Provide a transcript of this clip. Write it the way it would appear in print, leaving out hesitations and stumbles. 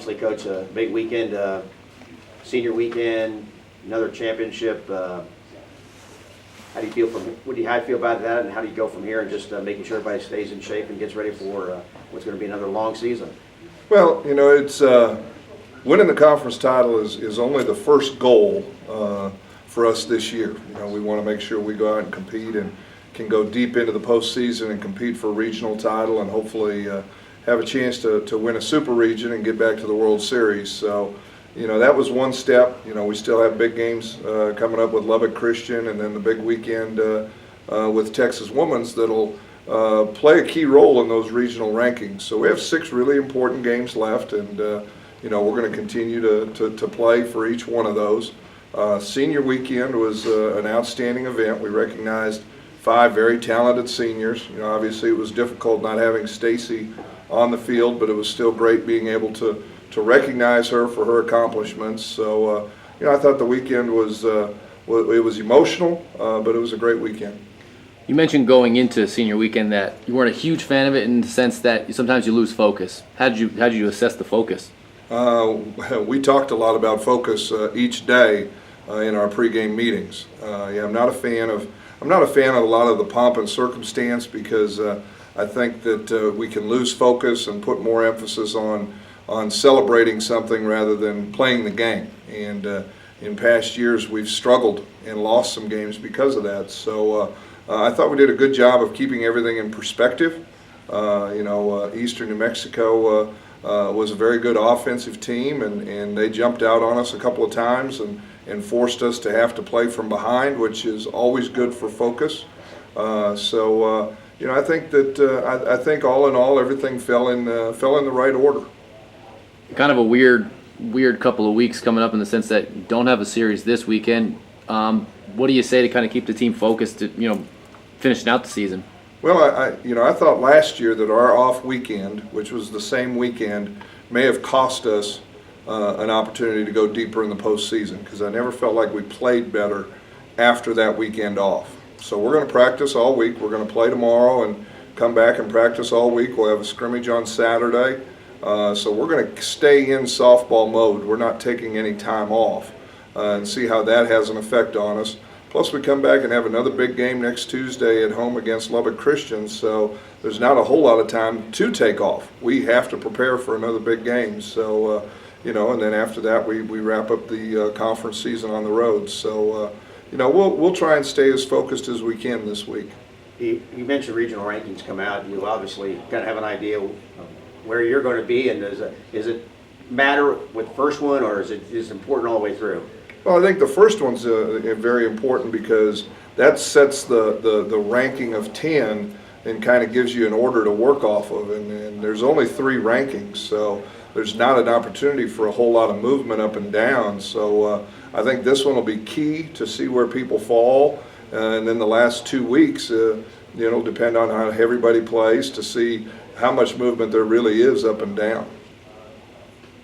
obviously, Coach, a big weekend, senior weekend, another championship. How do you feel how do you feel about that, and how do you go from here, and just making sure everybody stays in shape and gets ready for what's going to be another long season? Well, it's winning the conference title is only the first goal for us this year. We want to make sure we go out and compete and can go deep into the postseason and compete for a regional title, and hopefully have a chance to win a super region and get back to the World Series. So, that was one step. We still have big games coming up with Lubbock Christian, and then the big weekend with Texas Women's that'll play a key role in those regional rankings. So we have 6 really important games left, and we're going to continue to play for each one of those. Senior weekend was an outstanding event. We recognized 5 very talented seniors. Obviously it was difficult not having Stacy on the field, but it was still great being able to recognize her for her accomplishments. So I thought the weekend was it was emotional, but it was a great weekend. You mentioned going into senior weekend that you weren't a huge fan of it, in the sense that sometimes you lose focus. How did you assess the focus? We talked a lot about focus each day in our pregame meetings. I'm not a fan of a lot of the pomp and circumstance, because I think that we can lose focus and put more emphasis on celebrating something rather than playing the game. And in past years we've struggled and lost some games because of that. So I thought we did a good job of keeping everything in perspective. Eastern New Mexico was a very good offensive team, and they jumped out on us a couple of times and forced us to have to play from behind, which is always good for focus. I think that I think all in all everything fell in the right order. Kind of a weird couple of weeks coming up, in the sense that you don't have a series this weekend. What do you say to kind of keep the team focused to finishing out the season? Well, I thought last year that our off weekend, which was the same weekend, may have cost us an opportunity to go deeper in the postseason, because I never felt like we played better after that weekend off. So we're going to practice all week. We're going to play tomorrow and come back and practice all week. We'll have a scrimmage on Saturday. So we're going to stay in softball mode. We're not taking any time off, and see how that has an effect on us. Plus we come back and have another big game next Tuesday at home against Lubbock Christian, so there's not a whole lot of time to take off. We have to prepare for another big game. So, and then after that we wrap up the conference season on the road. So, we'll try and stay as focused as we can this week. You mentioned regional rankings come out. You obviously kind of have an idea of where you're going to be, and does it matter with the first one, or is it important all the way through? Well, I think the first one's very important, because that sets the ranking of 10 and kind of gives you an order to work off of. And there's only 3 rankings, so there's not an opportunity for a whole lot of movement up and down. So I think this one will be key to see where people fall. And then the last 2 weeks, depend on how everybody plays, to see how much movement there really is up and down.